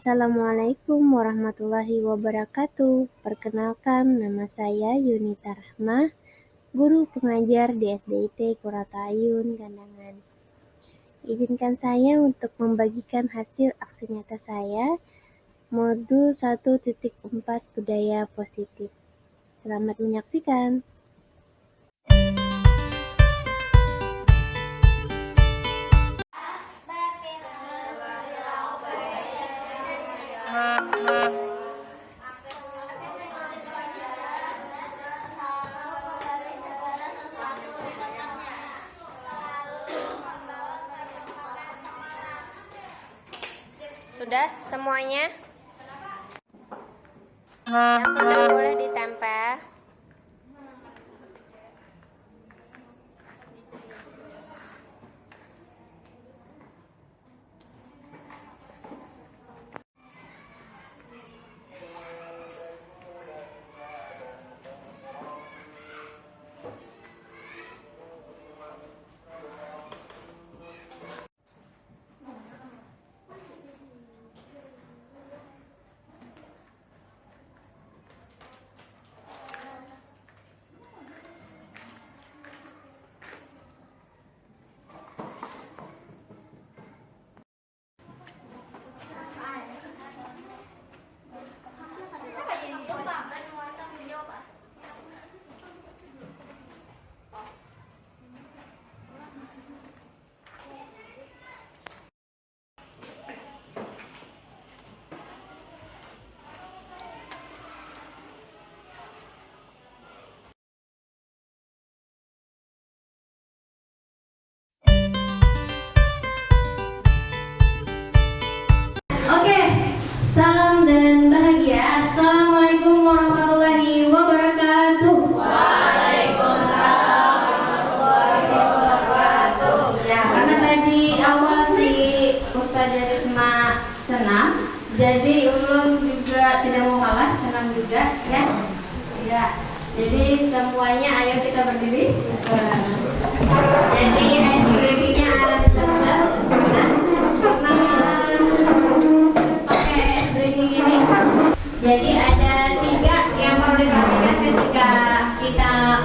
Assalamualaikum warahmatullahi wabarakatuh. Perkenalkan, nama saya Yunita Rahmah, guru pengajar di SDIT Kuratayun, Gandangan. Izinkan saya untuk membagikan hasil aksi nyata saya, modul 1.4 budaya positif. Selamat menyaksikan. Sudah semuanya? Yang sudah boleh ditempel. Salam dan bahagia. Assalamualaikum warahmatullahi wabarakatuh. Waalaikumsalam warahmatullahi wabarakatuh. Ya, karena tadi awal si Ustazah Risma senam, jadi ulun juga tidak mau kalah, senam juga ya. Ya. Jadi semuanya ayo kita berdiri. Jadi activity-nya ada Jadi ada 3 yang perlu diperhatikan ketika kita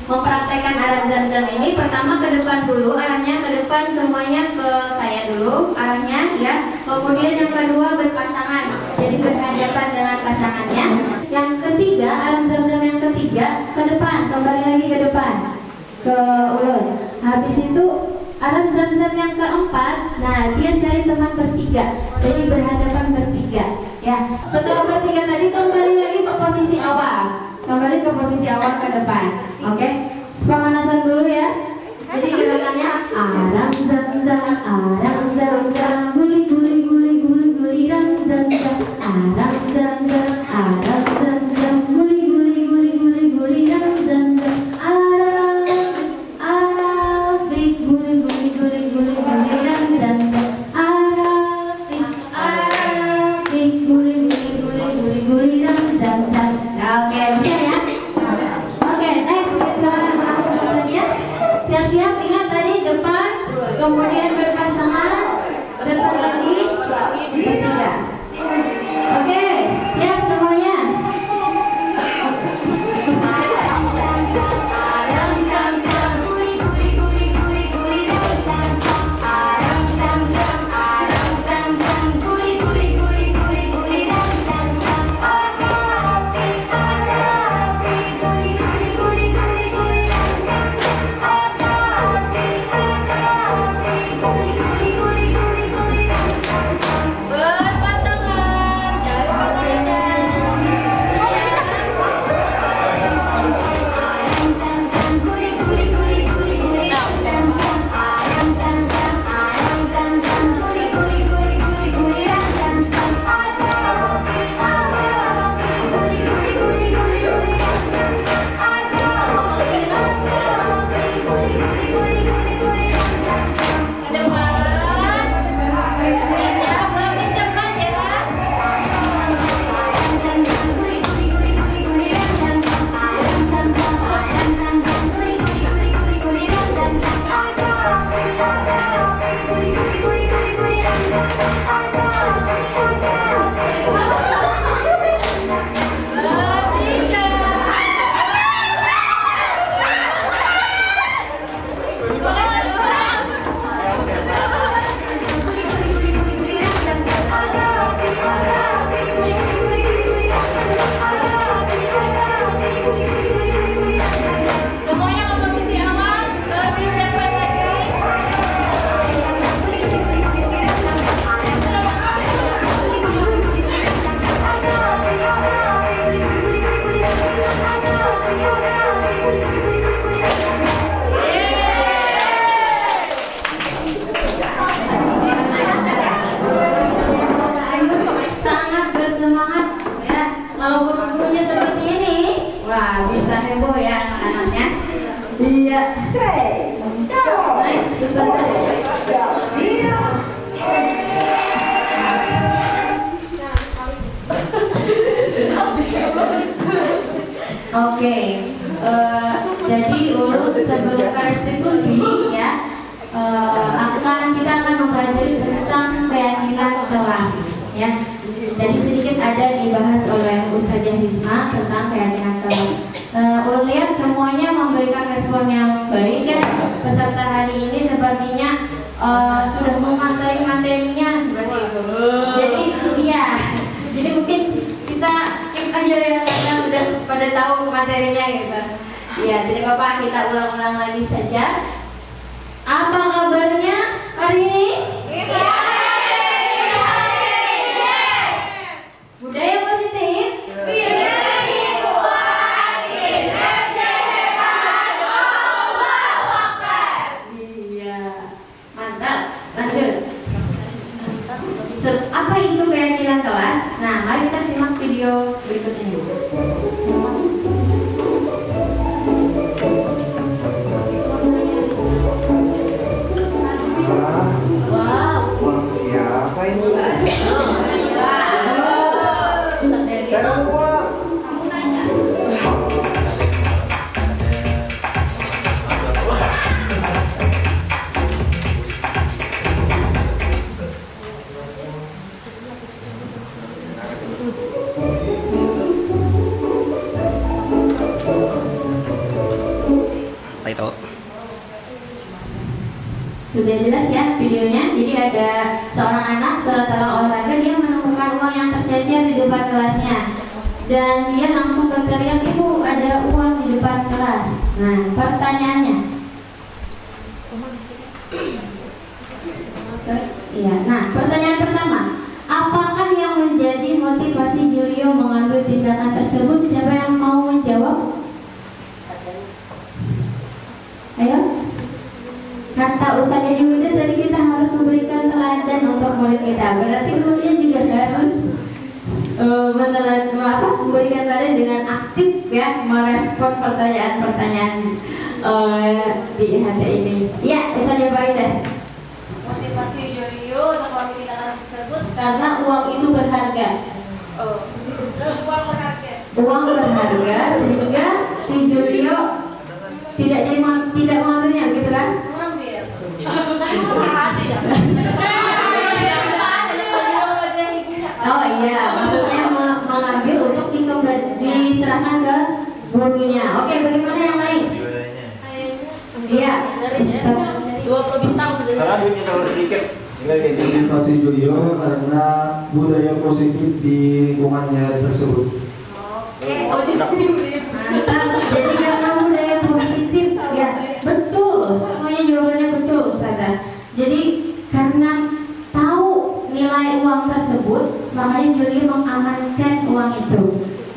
mempraktekkan arah zam-zam ini. Pertama ke depan dulu, arahnya ke depan semuanya ke saya dulu, arahnya ya. Kemudian yang kedua berpasangan, jadi berhadapan dengan pasangannya. Yang ketiga, arah zam-zam yang ketiga ke depan, kembali lagi ke depan, ke ulun. Habis itu arah zam-zam yang keempat, nah dia cari teman bertiga, jadi berhadapan bertiga. Ya, setelah bertiga tadi kembali lagi ke posisi awal, kembali ke posisi awal ke depan. Oke, pemanasan dulu ya. Jadi gerakannya arang zam zam, guli guli guli guli guli ram zam zam, arang zam zam, guli guli guli guli guli ram zam zam, arang big guli guli guli guli guli ram zam zam. Oke, bisa ya? Oke, next kita saja. Siap-siap, ingat tadi depan, kemudian berpasangan, depan lagi, bertiga. Oke, siap semuanya? Oke, jadi Ulu sebelum ke restitusi ya, kita akan mempelajari tentang keyakinan kelas ya. Jadi sedikit ada dibahas oleh Ustazah Hisma tentang keyakinan kelas. Ulu lihat semuanya memberikan respon yang baik ya. Peserta hari ini sepertinya sudah menguasai materinya seperti itu. Jadi mungkin kita skip aja ya karena udah pada tahu materinya gitu. Ya, jadi Bapak kita ulang-ulang lagi saja. Apa kabarnya hari ini? Budaya positif. Iya, mantap. Lanjut. Apa itu keyakinan kelas? Nah, mari kita simak video berikut ini. Uang siapa ini? Saya mau uang. Kamu nanya. Apa itu? Sudah jelas ya videonya. Jadi ada seorang anak setelah olahraga dia menemukan uang yang tercecer di depan kelasnya dan dia langsung berteriak, "Ibu, ada uang di depan kelas." Nah, pertanyaannya, pertanyaan pertama, apakah yang menjadi motivasi Julio mengambil tindakan tersebut? Siapa yang mau menjawab? Ayo. Kata Ustazah Yuda tadi kita harus memberikan teladan untuk murid kita. Berarti kemudian juga harus memberikan teladan dengan aktif ya, merespon pertanyaan-pertanyaan di IHC ini. Ya, Ustazah Faridah. Motivasi Julio untuk mengambil tindakan tersebut Karena uang itu berharga. uang berharga. Uang berharga sehingga si Julio tidak mengambilnya gitu kan? Mengambil. Oh iya, maksudnya mengambil untuk diserahkan ke gurunya. Oke, bagaimana yang lain? Iya. 20 bintang sudah. Karena duitnya terlalu sedikit. Motivasi Julio karena budaya positif di lingkungannya tersebut. Oke, mantap. Jadi karena budaya positif, ya betul. Semuanya jawabannya betul, Ustazah. Jadi karena tahu nilai uang tersebut, makanya Julio mengamankan uang itu.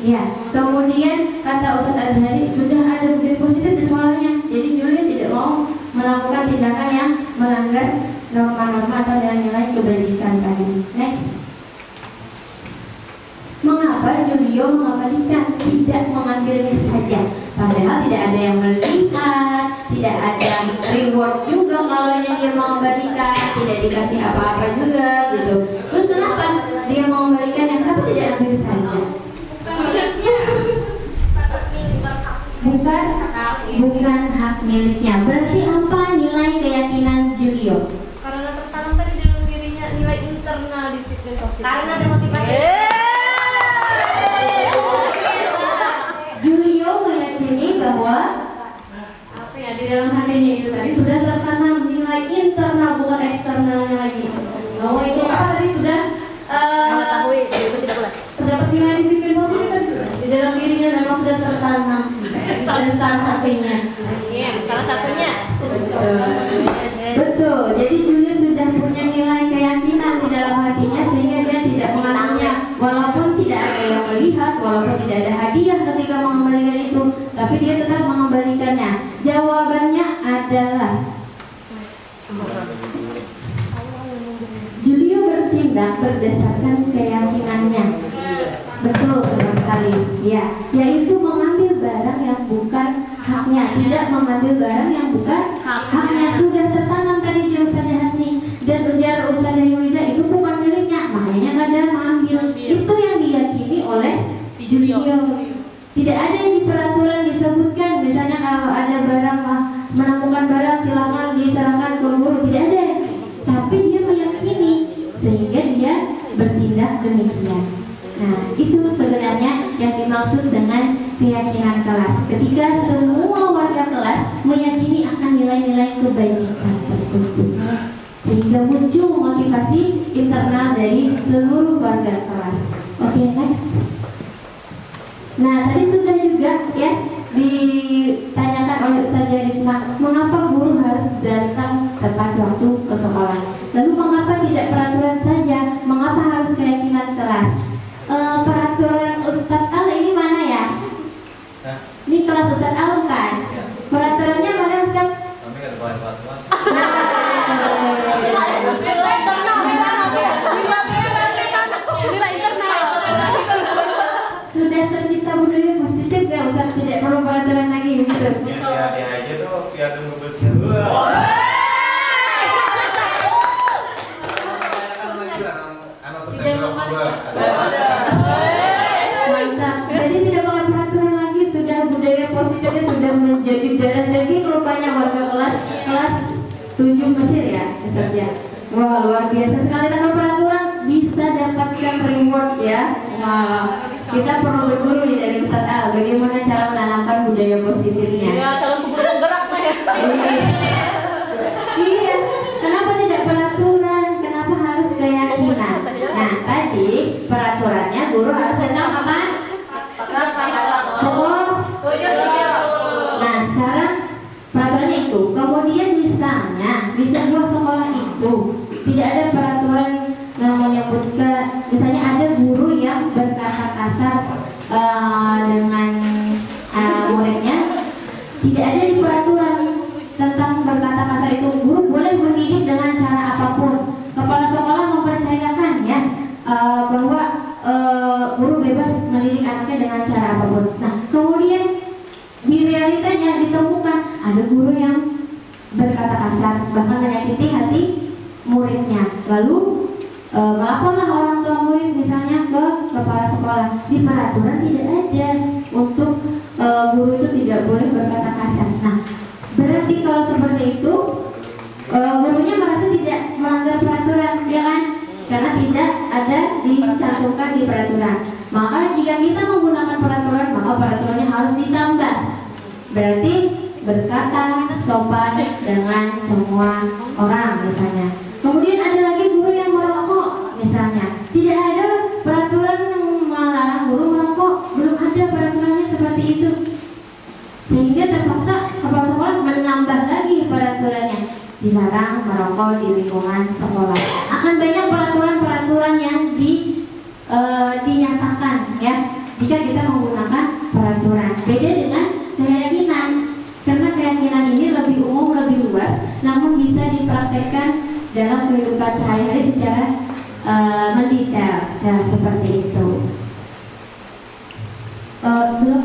Ya, kemudian kata Ustaz Azhari sudah ada budaya positif di sekolahnya. Jadi Julio tidak mau melakukan tindakan yang melanggar norma-norma atau nilai kebajikan tadi. Next. Mengapa Julio mengembalikan, tidak mengambilnya saja? Padahal tidak ada yang melihat, tidak ada reward juga kalau dia mengembalikan, tidak dikasih apa-apa juga gitu. Terus kenapa dia mengembalikannya? Kenapa tidak ambil saja? Bukan hak miliknya. Berarti apa nilai keyakinan Julio? Karena tertanam tadi dalam dirinya nilai internal disiplin positif. Karena ada motivasi. Julio meyakini bahwa Apa ya di dalam hatinya itu tadi sudah tertanam nilai internal bukan eksternalnya lagi. bahwa itu apa tadi sudah Mengetahui itu tidak boleh. terdapat nilai disiplin positif tadi sudah di dalam dirinya memang sudah tertanam besar hatinya. Iya, salah satunya. Betul. Jadi Julio sudah punya nilai keyakinan di dalam hatinya sehingga dia tidak mengambilnya walaupun tidak ada yang melihat, walaupun tidak ada hadiah ketika mengembalikan itu, tapi dia tetap mengembalikannya. Jawabannya adalah Julio bertindak berdasarkan keyakinannya. Betul sekali. Ya, yaitu mengambil barang yang bukan haknya, tidak mengambil barang yang bukan haknya. Sudah tertanam sehingga dia bertindak demikian. Nah, itu sebenarnya yang dimaksud dengan keyakinan kelas. Ketika semua warga kelas meyakini akan nilai-nilai kebajikan tersebut, sehingga muncul motivasi internal dari seluruh warga kelas. Oke, next. Nah, tadi sudah juga ya ditanyakan oleh Ustazah Risma, mengapa guru harus datang tepat waktu ke sekolah? Lalu mengapa tidak peraturan saja? Mengapa harus keyakinan kelas? Peraturan Ustadz Al ini mana ya? Ini kelas Ustadz Al kan? Peraturannya mana Ustadz? Kami nggak ada peraturan. Sudah tercipta budaya positif ya Ustadz, tidak perlu peraturan lagi gitu. Dia aja tuh piatu ngebusnya. Mantap. Jadi tidak pakai peraturan lagi, sudah budaya positifnya sudah menjadi darah daging rupanya warga kelas 7 Mesir ya Ustadz ya. Wah, luar biasa sekali, tanpa peraturan bisa dapatkan reward ya. Wah, kita perlu berguru nih dari Ustadz Al, bagaimana cara menanamkan budaya positifnya. Ya, kalau keburu penggerak lah ya. Iya, kenapa tidak peraturan? Kenapa harus keyakinan? Nah, tadi peraturannya guru harus tentang apa? Nah, sekarang peraturannya itu. Kemudian misalnya di sebuah sekolah itu tidak ada peraturan yang menyebutkan, misalnya ada guru yang berkata kasar dengan muridnya, tidak ada di peraturan tentang berkata kasar itu. Guru boleh mendidik dengan cara apapun. Kepala sekolah mempercayakan ya bahwa guru bebas mendidik anaknya dengan cara apapun. Nah, kemudian di realitanya ditemukan ada guru yang berkata kasar, bahkan menyakiti hati muridnya. Lalu melaporlah orang tua murid misalnya ke kepala sekolah. Di peraturan tidak ada untuk guru itu tidak boleh berkata kasar. Nah, berarti kalau seperti itu gurunya merasa tidak melanggar peraturan, ya kan? Karena tidak ada dicantumkan di peraturan. Maka jika kita menggunakan peraturan, maka peraturannya harus ditambah. Berarti berkata sopan dengan semua orang misalnya. Kemudian ada lagi guru yang merokok misalnya. Tidak ada peraturan yang melarang guru merokok, belum ada peraturannya seperti itu. Sehingga terpaksa kepala sekolah menambah lagi peraturannya, dilarang merokok di lingkungan sekolah. Akan banyak peraturan-peraturan yang dinyatakan ya jika kita menggunakan peraturan. Beda dengan keyakinan, karena keyakinan ini lebih umum, lebih luas, namun bisa dipraktekkan dalam kehidupan sehari-hari secara mendetail. Nah, seperti itu. Belum.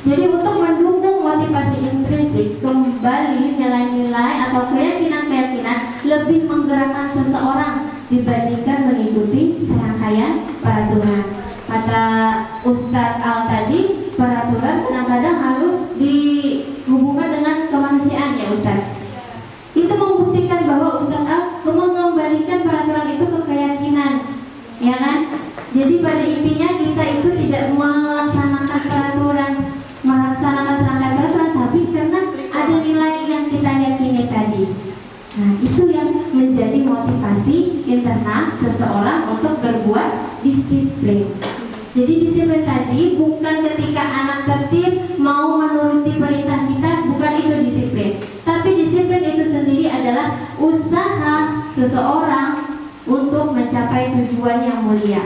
Jadi untuk mendukung motivasi intrinsik, kembali nilai-nilai atau keyakinan-keyakinan lebih menggerakkan seseorang dibandingkan mengikuti serangkaian peraturan. Kata Ustadz Al tadi, peraturan kadang-kadang harus dihubungkan dengan kemanusiaan ya Ustadz. Itu membuktikan bahwa Ustadz Al mengembalikan peraturan itu ke keyakinan, ya kan? Jadi pada intinya kita itu tidak melaksanakan peraturan, tapi karena ada nilai yang kita yakini tadi. Nah, itu yang menjadi motivasi internal seseorang untuk berbuat disiplin. Jadi disiplin tadi bukan ketika anak tertib mau menuruti perintah kita, bukan itu disiplin. Tapi disiplin itu sendiri adalah usaha seseorang untuk mencapai tujuan yang mulia.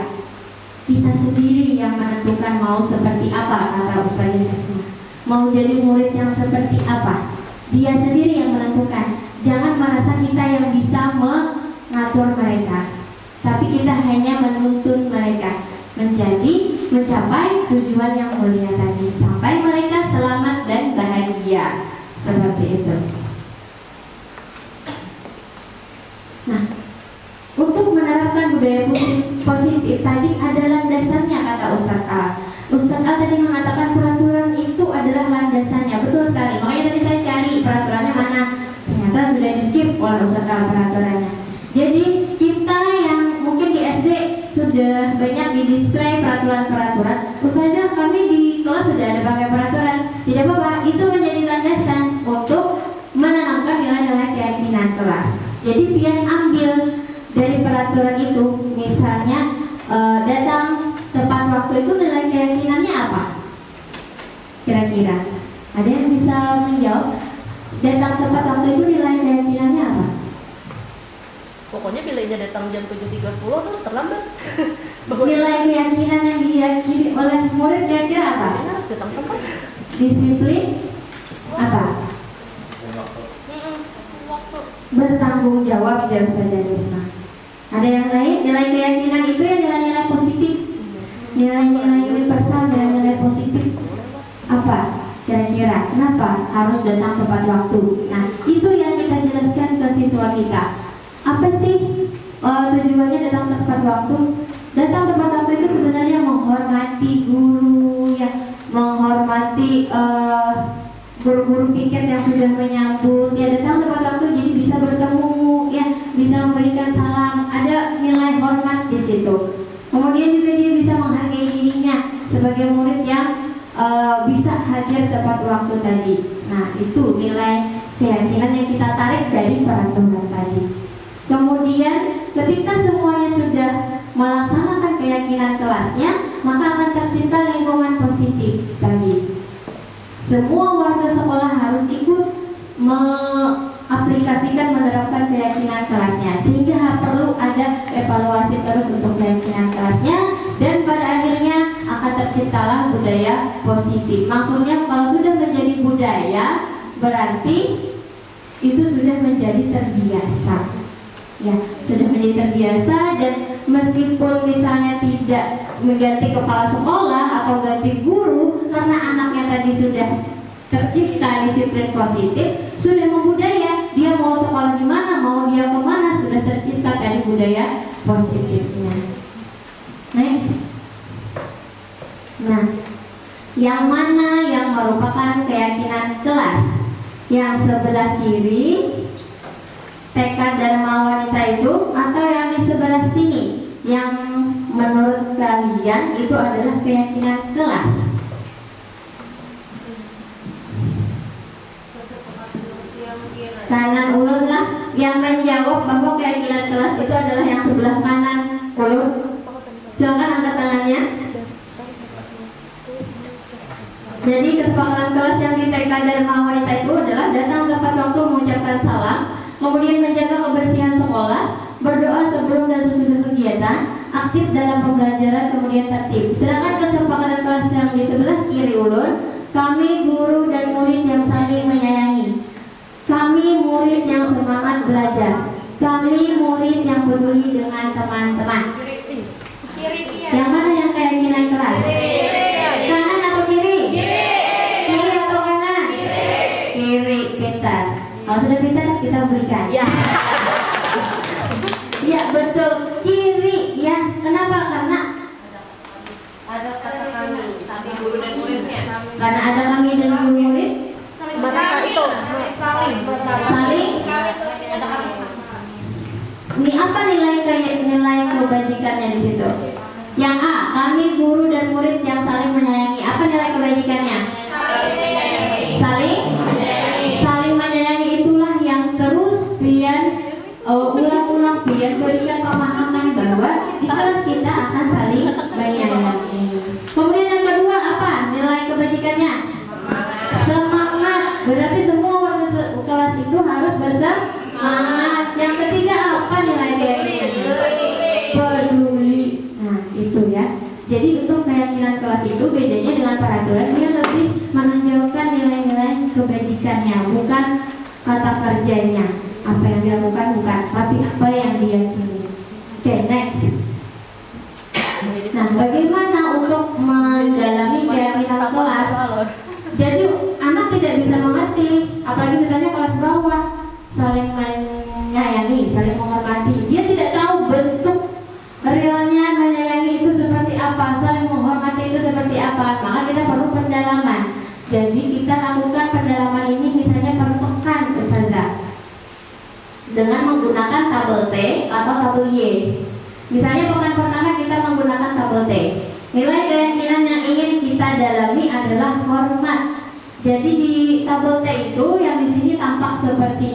Kita sendiri yang menentukan mau seperti apa, kata Ustaz Yusma. Mau jadi murid yang seperti apa, dia sendiri yang menentukan. Jangan merasa kita yang bisa mengatur mereka, tapi kita hanya menuntun mereka mencapai tujuan yang mulia tadi, sampai mereka selamat dan bahagia. Seperti itu. Nah, untuk menerapkan budaya positif tadi ada landasannya, kata Ustadz Al. Ustadz Al tadi mengatakan peraturan itu adalah landasannya. Betul sekali. Makanya tadi saya cari peraturannya mana. Ternyata sudah di skip oleh Ustadz Al peraturannya. Jadi kita sudah banyak di display peraturan-peraturan. Ustazah, kami di kelas sudah ada pakai peraturan. Tidak apa-apa, itu menjadi landasan untuk menanamkan nilai-nilai keyakinan kelas. Jadi pian ambil dari peraturan itu, misalnya datang tepat waktu itu nilai keyakinannya apa? Kira-kira ada yang bisa menjawab? Datang tepat waktu itu nilai keyakinannya apa? Pokoknya bilangnya datang jam 7.30 tuh terlambat. Nilai keyakinan yang diyakini oleh murid kira-kira apa? Harus datang tepat. Disiplin apa? Bertanggung jawab, ya Ustazah Risma. Ada yang lain? Nilai keyakinan itu yang nilai-nilai positif, nilai-nilai universal, nilai-nilai positif apa? Kira-kira kenapa harus datang tepat waktu? Nah, itu yang kita jelaskan ke siswa kita. Apa sih tujuannya datang tepat waktu? Datang tepat waktu itu sebenarnya menghormati guru, ya, menghormati guru-guru piket yang sudah menyambut, ya, datang tepat waktu jadi bisa bertemu, ya, bisa memberikan salam, ada nilai hormat di situ. Kemudian juga dia bisa menghargai dirinya sebagai murid yang bisa hadir tepat waktu tadi. Nah, itu nilai keyakinan yang kita tarik dari peraturan tadi. Kemudian ketika semuanya sudah melaksanakan keyakinan kelasnya, maka akan tercipta lingkungan positif tadi. Semua warga sekolah harus ikut mengaplikasikan, menerapkan keyakinan kelasnya, sehingga perlu ada evaluasi terus untuk keyakinan kelasnya, dan pada akhirnya akan terciptalah budaya positif. Maksudnya kalau sudah menjadi budaya, berarti itu sudah menjadi terbiasa, ya, sudah menjadi terbiasa. Dan meskipun misalnya tidak mengganti kepala sekolah atau ganti guru, karena anaknya tadi sudah tercipta disiplin positif, sudah membudaya, dia mau sekolah di mana, mau dia kemana, sudah tercipta tadi budaya positifnya. Next. Nah, yang mana yang merupakan keyakinan kelas? Yang sebelah kiri tekad Dharma Wanita itu, atau yang di sebelah sini yang menurut kalian itu adalah keyakinan kelas? Kanan ulun lah yang menjawab bahwa keyakinan kelas itu adalah yang sebelah kanan ulun. Silakan angkat tangannya. Jadi kesepakatan kelas yang di TK Dharma Wanita itu adalah datang tepat waktu, mengucapkan salam, kemudian menjaga kebersihan sekolah, berdoa sebelum dan sesudah kegiatan, aktif dalam pembelajaran, kemudian tertib. Sedangkan kesepakatan kelas yang di sebelah kiri ulun, kami guru dan murid yang saling menyayangi, kami murid yang semangat belajar, kami murid yang peduli dengan teman-teman. Yang mana yang keyakinan kelas? Kanan atau kiri? Kiri atau kanan? Kiri. Pintar. Kalau sudah pintar, kita berikan. Ya, betul, kiri, ya. Kenapa? Karena Ada kata kami guru dan muridnya. karena ada kami dan guru murid. Saling. Ini apa nilai kebajikannya di situ? Yang A, kami guru dan murid yang saling menyayangi. Apa nilai kebajikannya? Saling menyayangi itulah yang terus biar ulang-ulang biar berikan pemahaman bahwa di kelas kita akan saling menyayangi. Kemudian yang kedua apa nilai kebajikannya? Semangat. Berarti semua warga kelas itu harus bersemangat. Yang ketiga apa nilai keyakinannya? Peduli. Nah, itu ya. Jadi untuk keyakinan kelas itu bedanya dengan peraturan, dia lebih menonjolkan nilai-nilai kebajikannya, bukan kata kerjanya. Apa yang dilakukan bukan, tapi apa yang diyakini. Oke, next. Nah, bagaimana untuk mendalami keyakinan kelas? Jadi anak tidak bisa mengerti, apalagi misalnya kelas bawah, saling menyayangi, saling menghormati. Dia tidak tahu bentuk realnya menyayangi itu seperti apa, saling menghormati itu seperti apa. Maka kita perlu pendalaman. Jadi kita lakukan pendalaman ini misalnya per pekan, Ustazah, dengan menggunakan tabel T atau tabel Y. Misalnya pekan pertama kita menggunakan tabel T. Nilai keyakinan yang ingin kita dalami adalah hormat. Jadi di tabel T itu yang di sini tampak seperti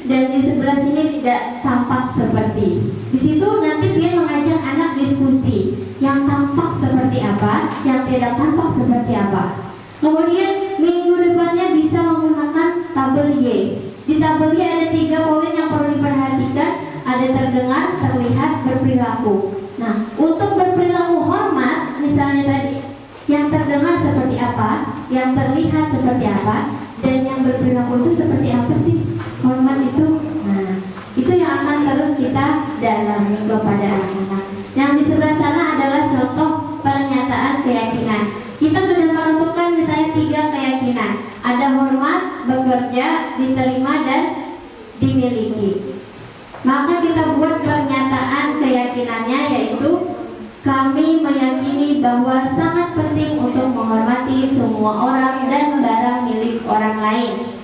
dan di sebelah sini tidak tampak seperti. Di situ nanti dia mengajak anak diskusi yang tampak seperti apa, yang tidak tampak seperti apa. Kemudian minggu depannya bisa menggunakan tabel Y. Di tabel Y ada 3 poin yang perlu diperhatikan. Ada terdengar, terlihat, berperilaku. Nah, untuk berperilaku hormat, misalnya tadi, yang terdengar seperti apa, yang terlihat seperti apa, dan yang berperilaku itu seperti apa sih? Hormat itu, nah, itu yang akan terus kita dalami kepada anak-anak. Yang di sebelah sana adalah contoh pernyataan keyakinan. Kita sudah menentukan misalnya 3 keyakinan. Ada hormat, bekerja, diterima, dan dimiliki. Maka kita buat pernyataan keyakinannya, yaitu kami meyakini bahwa sangat penting untuk menghormati semua orang dan barang milik orang lain.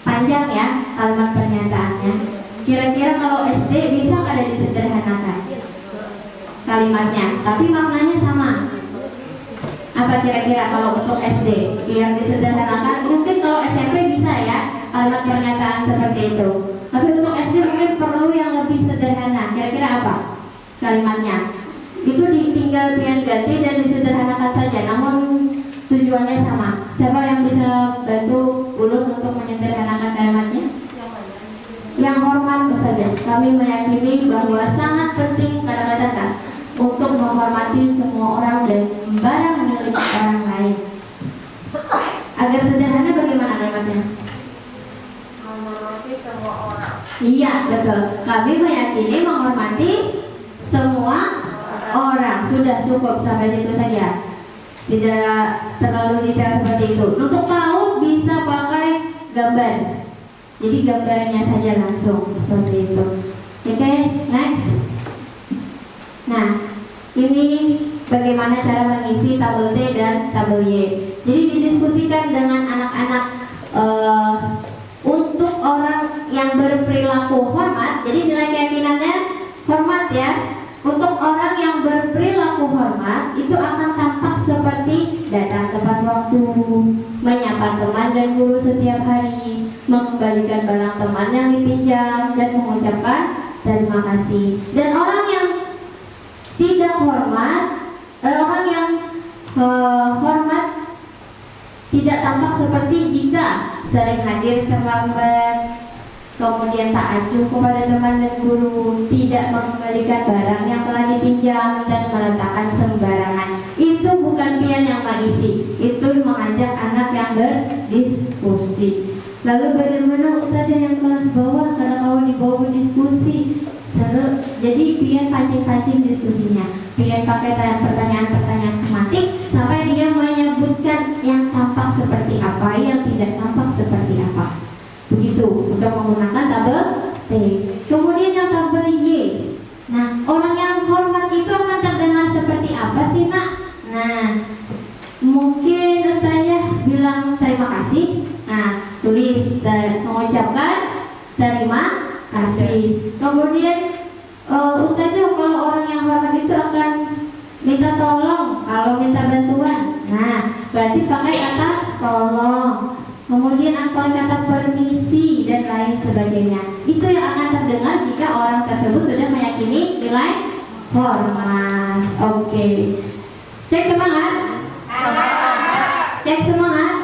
Panjang ya kalimat pernyataannya. Kira-kira kalau SD bisa ada disederhanakan kalimatnya, tapi maknanya sama. Apa kira-kira kalau untuk SD biar disederhanakan? Mungkin kalau SMP bisa ya kalimat pernyataan seperti itu. Tapi untuk SD mungkin perlu yang lebih sederhana. Kira-kira apa kalimatnya? Itu tinggal pian ganti dan disederhanakan saja, namun tujuannya sama. Siapa yang bisa bantu Ulun untuk menyederhanakan kalimatnya? Yang hormat saja. Kami meyakini bahwa sangat penting kata-kata untuk menghormati semua orang dan barang milik orang lain. Agar sederhana bagaimana kalimatnya? Menghormati semua orang. Iya, betul. Kami meyakini menghormati semua orang. Sudah cukup sampai situ saja. Tidak terlalu detail seperti itu. Untuk PAUD bisa pakai gambar. Jadi gambarnya saja langsung seperti itu. Oke, next. Nah, ini bagaimana cara mengisi tabel T dan tabel Y. Jadi didiskusikan dengan anak-anak untuk orang yang berperilaku hormat. Jadi nilai keyakinannya hormat ya. Untuk orang yang berperilaku hormat itu akan tampak seperti datang tepat waktu, menyapa teman dan guru setiap hari, mengembalikan barang teman yang dipinjam dan mengucapkan terima kasih. Dan orang yang tidak hormat, orang yang hormat tidak tampak seperti jika sering hadir terlambat, kemudian tak acuh kepada teman dan guru, tidak mengembalikan barang yang telah dipinjam dan meletakkan sembarangan. Itu bukan pian yang mengisi, itu mengajak anak yang berdiskusi. Lalu bagaimana Ustaz yang kelas bawah karena kawan di bawah berdiskusi? Seru. Jadi pian pancing-pancing diskusinya, pian pakai pertanyaan-pertanyaan tematik sampai dia menyebutkan yang tampak seperti apa, yang tidak tampak seperti apa. Begitu untuk menggunakan tabel T. Kemudian yang tabel Y. Nah, orang yang hormat itu akan terdengar seperti apa sih nak? Nah, mungkin Ustazah bilang terima kasih. Nah, tulis dan mengucapkan terima kasih. Kemudian Ustazah kalau orang yang hormat itu akan minta tolong kalau minta bantuan. Nah, berarti pakai kata tolong. Kemudian apa kata permisi dan lain sebagainya. Itu yang akan terdengar jika orang tersebut sudah meyakini nilai hormat. Oke. Cek semangat. Cek semangat.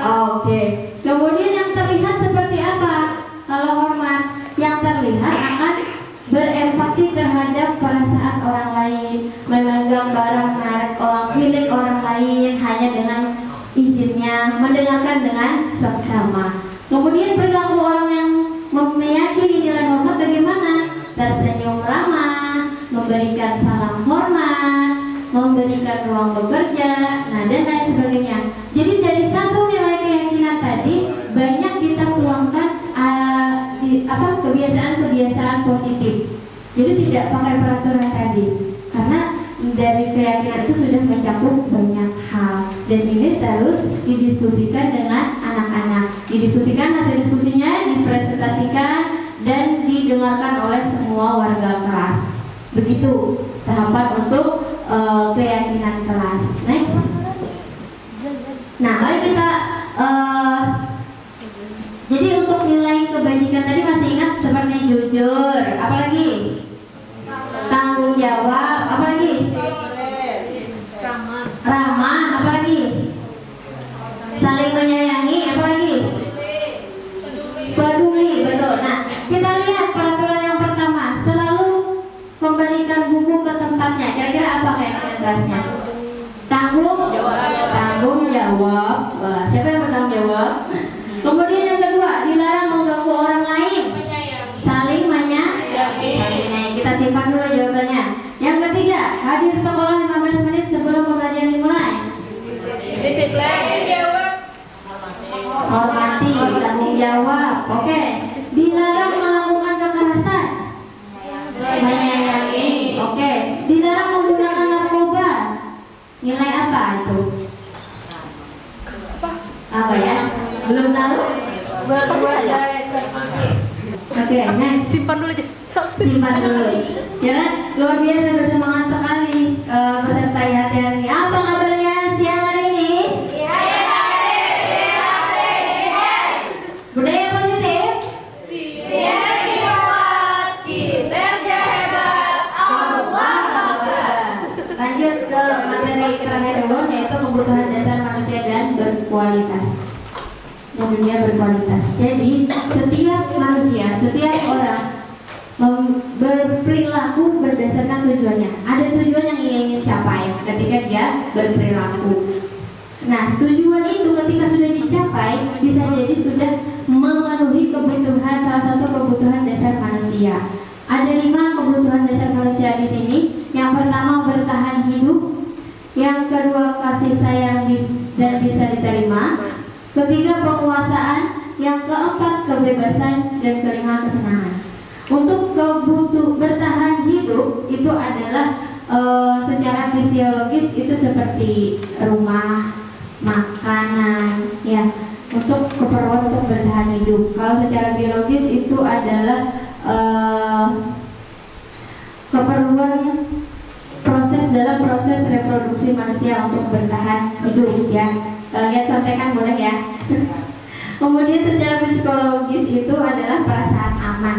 Oke. Kemudian yang terlihat seperti apa? Kalau hormat, yang terlihat akan berempati terhadap perasaan orang lain, memegang barang milik orang lain hanya dengan izinnya, mendengarkan dengan seksama. Kemudian perilaku orang yang meyakini nilai hormat bagaimana? Tersenyum ramah, memberikan salam hormat, memberikan ruang bekerja, nah dan lain sebagainya. Jadi dari satu nilai keyakinan tadi banyak kita tuangkan kebiasaan-kebiasaan positif. Jadi tidak pakai peraturan tadi, karena dari keyakinan itu sudah mencakup banyak hal. Dan ini terus didiskusikan dengan anak-anak. Didiskusikan, hasil diskusinya dipresentasikan dan didengarkan oleh semua warga kelas. Begitu tahapan untuk keyakinan kelas. Next. Nah, mari kita jadi untuk nilai kebajikan tadi masih ingat seperti jujur, apalagi tanggung jawab, apalagi ramah, apalagi saling menyayangi, apalagi peduli, betul. Nah, kita lihat peraturan yang pertama, selalu kembalikan buku ke tempatnya. Kira-kira apa kayak tugasnya? Tanggung jawab. Wah, siapa yang bertanggung jawab? Kemudian yang kedua, dilarang mengganggu orang lain. Saling menyayangi. Kita simpan dulu jawabannya. Yang ketiga, hadir sekolah 15 menit sebelum pembelajaran dimulai. Disiplin. Hormati, tanggung jawab. Oke. Dilarang melakukan kekerasan. Menyayangi. Oke. Dilarang menggunakan narkoba. Nilai apa itu? Apa ya? Belum tahu? Oke, next. Simpan dulu. Ya, luar biasa bersemangat sekali peserta IHT ini. Apa kabarnya siang hari ini? Budaya positif. Sinergi kuat, kinerja hebat, Allah Akbar. Lanjut ke materi terakhir dulu, yaitu kebutuhan dasar manusia dan berkualitas. Dunia berkualitas. Jadi setiap manusia, setiap orang berperilaku berdasarkan tujuannya. Ada tujuan yang ingin capai ketika dia berperilaku. Nah, tujuan itu ketika sudah dicapai bisa jadi sudah memenuhi kebutuhan, salah satu kebutuhan dasar manusia. Ada 5 kebutuhan dasar manusia di sini. Yang pertama bertahan hidup, yang kedua kasih sayang dan bisa diterima, ketiga penguasaan, yang keempat kebebasan, dan kelima kesenangan. Untuk bertahan hidup itu adalah secara fisiologis itu seperti rumah, makanan, ya, untuk keperluan untuk bertahan hidup. Kalau secara biologis itu adalah keperluan dalam proses reproduksi manusia untuk bertahan hidup, ya. Lihat contekan boleh ya. Kemudian secara psikologis itu adalah perasaan aman.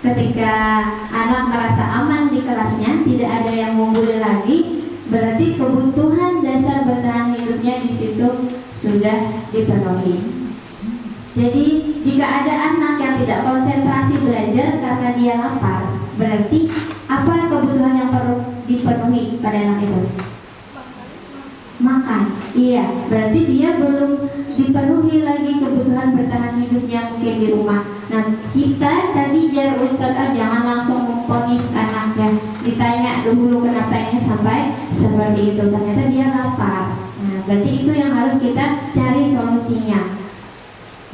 Ketika anak merasa aman di kelasnya, tidak ada yang membuli lagi, berarti kebutuhan dasar bertahan hidupnya di situ sudah dipenuhi. Jadi jika ada anak yang tidak konsentrasi belajar karena dia lapar, berarti apa kebutuhan yang perlu dipenuhi pada anak itu? Makan. Iya, berarti dia belum dipenuhi lagi kebutuhan bertahan hidupnya mungkin di rumah. Nah, kita tadi jar Ustaz jangan langsung memponis anaknya. Ditanya dulu kenapa ini sampai seperti itu. Ternyata dia lapar. Nah, berarti itu yang harus kita cari solusinya.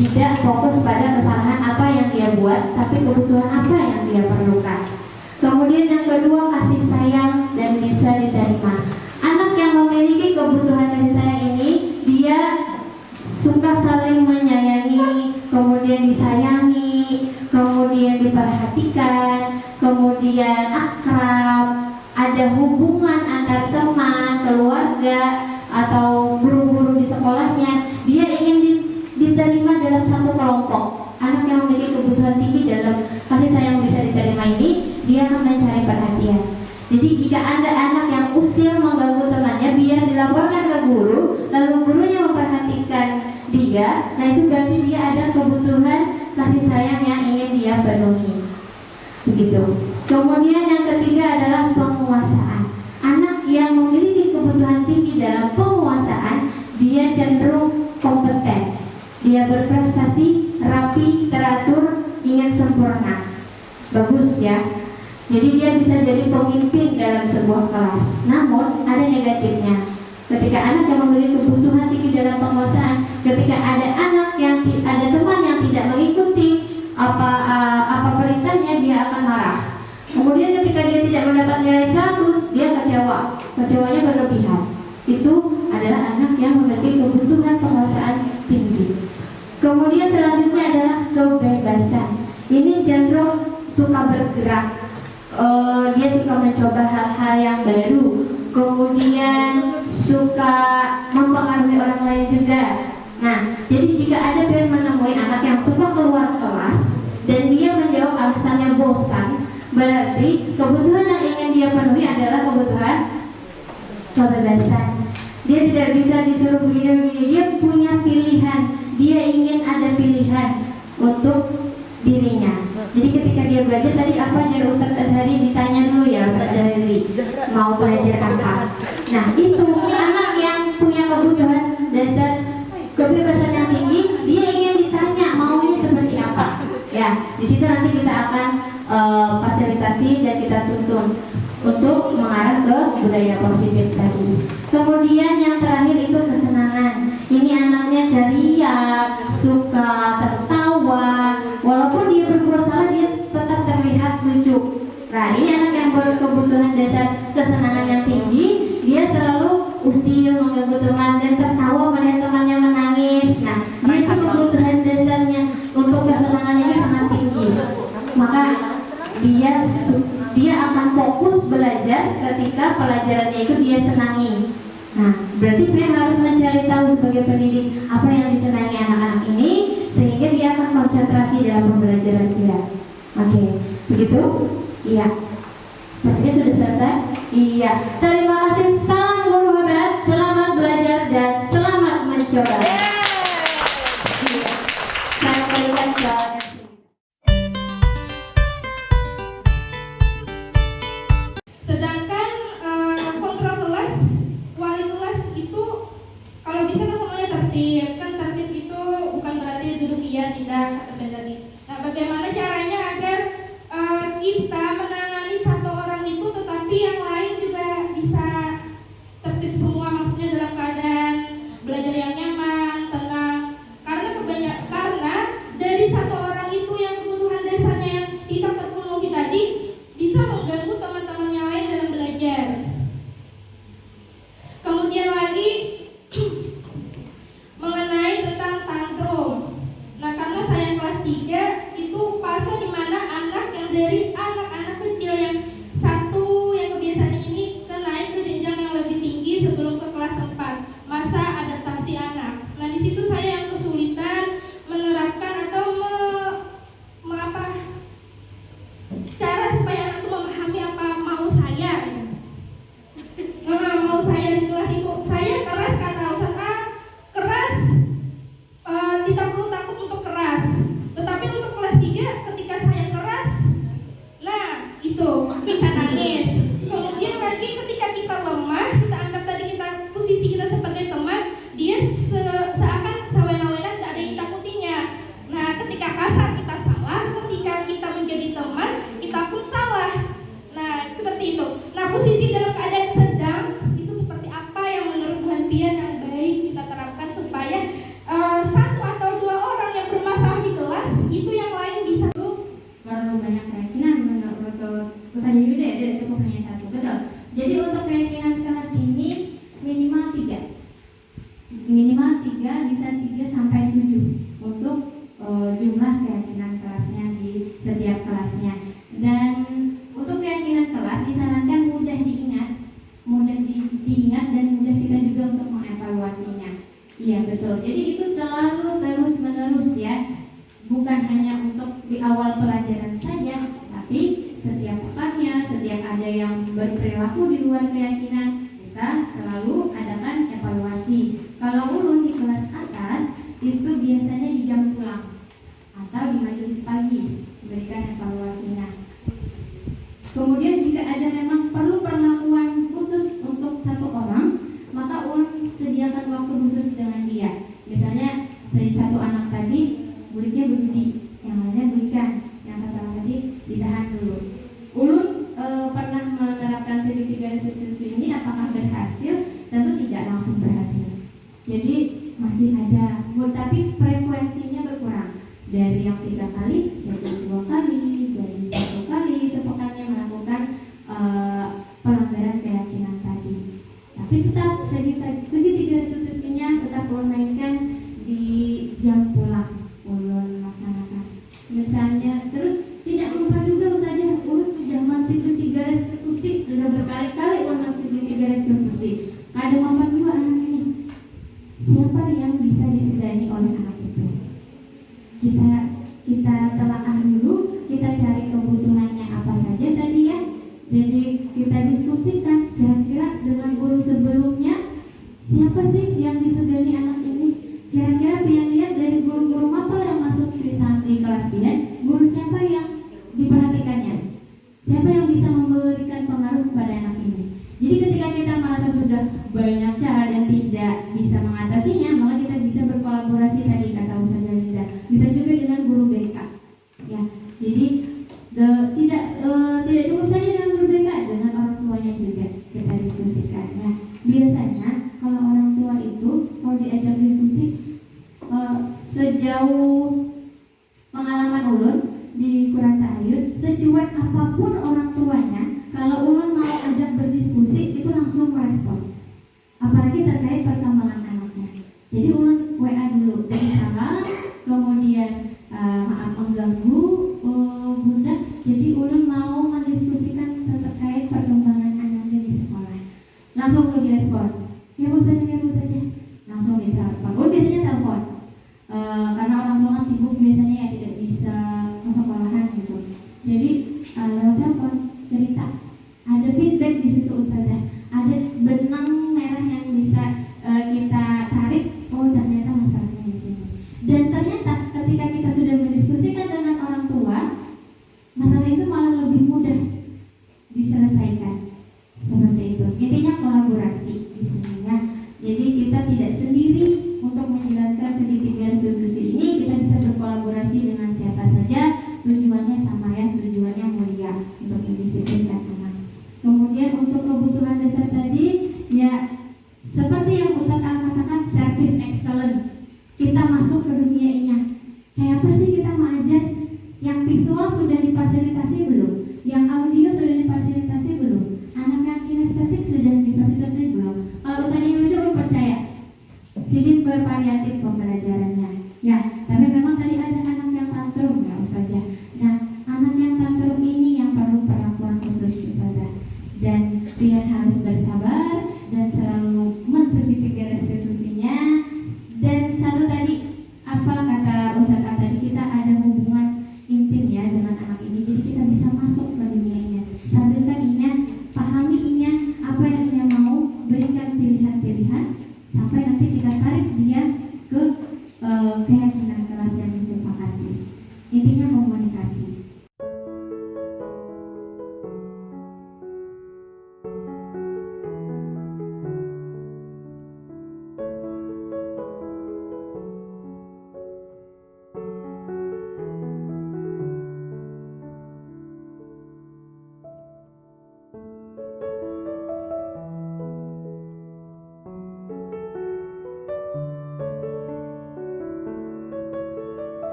Tidak fokus pada kesalahan apa yang dia buat, tapi kebutuhan apa yang dia perlukan. Kemudian yang kedua, kasih sayang dan bisa diterima. Anak yang memiliki kebutuhan kasih sayang ini, dia suka saling menyayangi, kemudian disayangi, kemudian diperhatikan, kemudian akrab, ada hubungan antar teman, keluarga, atau guru-guru di sekolahnya. Dia ingin diterima dalam satu kelompok. Anak yang memiliki kebutuhan tinggi dalam kasih sayang bisa diterima ini, dia akan mencari perhatian. Jadi jika ada anak yang usil mengganggu temannya, biar dilaporkan ke guru, lalu gurunya memperhatikan dia. Nah, itu berarti dia ada kebutuhan kasih sayang yang ingin dia penuhi. Begitu. Kemudian yang ketiga adalah penguasaan. Anak yang memiliki kebutuhan tinggi dalam penguasaan, dia cenderung kompeten. Dia berprestasi, rapi, teratur, ingin sempurna. Bagus ya. Jadi dia bisa jadi pemimpin dalam sebuah kelas. Namun ada negatifnya. Ketika anak yang memiliki kebutuhan tinggi dalam penguasaan, ketika ada anak yang ada teman yang tidak mengikuti apa perintahnya, dia akan marah. Kemudian ketika dia tidak mendapat nilai 100, dia kecewa. Kecewanya berlebihan. Itu adalah anak yang memiliki kebutuhan penguasaan tinggi. Kemudian selanjutnya adalah kebebasan. Ini cenderung suka bergerak, dia suka mencoba hal-hal yang baru, kemudian suka mempengaruhi orang lain juga. Nah, jadi jika ada yang menemui anak yang suka keluar kelas dan dia menjawab alasannya bosan, berarti kebutuhan yang ingin dia penuhi adalah kebutuhan kebebasan. Dia tidak bisa disuruh begini-begini, dia punya pilihan, dia ingin ada pilihan untuk dirinya. Jadi ketika dia belajar tadi apa Jar Ustadz Azhari ditanya dulu ya Ustadz Azhari mau belajar apa. Nah itu anak yang punya kebutuhan dasar kebebasan yang tinggi, dia ingin ditanya maunya seperti apa. Ya di situ nanti kita akan fasilitasi dan kita tuntun untuk mengarah ke budaya positif tadi. Kemudian yang terakhir itu kesenangan. Ini anaknya ceria, suka tertawa, walaupun dia berbuat salah dia tetap terlihat lucu. Nah ini anak yang berkebutuhan dasar kesenangan yang tinggi, dia selalu usil, mengganggu teman dan tertawa melihat temannya menangis. Nah dia itu kebutuhan dasarnya untuk kesenangannya sangat tinggi. Maka dia akan fokus belajar ketika pelajarannya itu dia senangi. Nah, berarti dia harus mencari tahu sebagai pendidik apa yang disenangi anak-anak ini sehingga dia akan konsentrasi dalam pembelajaran dia. Oke, begitu? Iya. Sepertinya sudah selesai? Iya. Terima kasih, salam guru hebat, selamat belajar dan selamat mencoba. Saya berikan jawabannya. Sedangkan kontrol kelas, wali kelas itu kalau bisa kan semuanya tertib. Kan tertib itu bukan berarti duduk diam, tidak kata tadi. Nah, bagaimana caranya agar kita menangani satu orang itu tetapi yang lain juga bisa tertib semua, maksudnya dalam keadaan belajar yang nyaman, tenang. Karena dari satu orang itu yang kebutuhan dasarnya yang tidak terpenuhi tadi bisa mengganggu teman-temannya lain dalam belajar. Kemudian lagi mengenai tentang tantrum. Nah, karena saya kelas 3 itu fase dimana anak yang dari anak-anak kecil yang satu yang kebiasaan ini naik ke jenjang yang lebih tinggi sebelum ke kelas 4, masa adaptasi anak. Nah, di situ saya yang kesulitan menerapkan atau cara supaya anak itu memahami apa mau saya. Mau saya di kelas itu saya keras kata Ustaz A, keras, tidak perlu takut untuk keras. Tetapi untuk kelas 3 ketika saya keras, nah itu bisa nangis. Kemudian lagi ketika kita lemah, kita anggap tadi kita posisi kita sebagai teman, dia seakan sewena-wena tidak ada yang takutinya. Nah ketika kasar kita salah, ketika kita menjadi teman kita pun salah. Nah seperti itu. Nah posisi dalam keadaan sedang itu seperti apa yang menurut Bu Hanfian yang baik kita terapkan supaya satu atau dua orang yang bermasalah di kelas itu yang lain bisa tuh Terlalu banyak keyakinan menurut Ustaz Yuda ya, tidak cukup hanya satu, betul. Jadi untuk keyakinan kelas ini minimal 3. Minimal 3, bisa 3 sampai 7 untuk jumlah keyakinan kelasnya di setiap kelasnya. Dan untuk keyakinan kelas disarankan mudah diingat dan mudah kita juga untuk mengevaluasinya. Iya betul. Jadi itu selalu terus menerus ya, bukan hanya untuk di awal pelajaran saja, tapi setiap pekannya, setiap ada yang berperilaku di luar keyakinan, kita selalu adakan evaluasi. Kalau ulun di kelas atas itu biasanya di jam pulang atau di majelis pagi diberikan evaluasinya. Kemudian jika ada memang perlu perlakuan khusus untuk satu orang, maka ulun sediakan waktu khusus dengan dia. Misalnya satu anak tadi muridnya berhenti, yang lainnya berikan, yang satu anak tadi ditahan dulu. Ulun pernah menerapkan segitiga restitusi ini, apakah berhasil? Tentu tidak langsung berhasil. Jadi masih ada, tapi frekuensinya berkurang. Dari yang 3 kali, jadi 2 kali, dari 1 kali sepekannya melakukan pelanggaran keyakinan tadi. Tapi tetap segitiga restitusinya tetap ulun mainkan di jam pulang ulun laksanakan. Misalnya terus tidak lupa juga kita telaah dulu, kita cari kebutuhannya apa saja tadi ya. Jadi kita diskusikan kira-kira dengan guru sebelumnya siapa sih yang disegani anak ini. Kira-kira yang lihat dari guru-guru mata yang masuk di kelas bidan, guru siapa yang diperhatikannya, siapa yang bisa memberikan pengaruh kepada anak ini. Jadi ketika kita merasa sudah banyak cara dan tidak bisa mengatasinya, maka kita bisa berkolaborasi tadi kata Ustazah Linda. Bisa juga dengan guru BK. Ya, jadi tidak cukup saja dengan guru BK, dengan orang tuanya juga kita diskusikan. Nah, biasanya kalau orang tua itu mau diajak diskusi sejauh pengalaman ulun di Kurata Ayun, secuek apapun orang tuanya, kalau ulun mau ajak berdiskusi itu langsung merespon, apalagi terkait perkembangan anaknya. Jadi ulun WA dulu dari salam, kemudian maaf mengganggu bunda, jadi ulun mau mendiskusikan terkait perkembangan anaknya di sekolah. Langsung direspon, ya bu saja, langsung ditelepon. Ulun biasanya telepon, karena orang tua kan sibuk biasanya ya tidak bisa ke sekolahan gitu. Jadi lewat telepon cerita, ada feedback di situ Ustazah, ada benang merah yang bisa kita tarik. Oh ternyata masalahnya di sini. Dan ternyata ketika kita sudah mendiskusikan dengan orang tua, masalah itu malah lebih mudah diselesaikan. Seperti itu. Intinya kolaborasi di sini ya. Jadi kita tidak sendiri untuk menjalankan segitiga restitusi ini, kita bisa berkolaborasi dengan siapa saja. Tujuannya sama ya, tujuannya mulia untuk mendisiplinkan anak. Kemudian untuk kebutuhan dasar tadi ya seperti yang Ustaz katakan, service excellent. Kita masuk ke dunia ini. Kayak apa sih kita mengajar yang visual sudah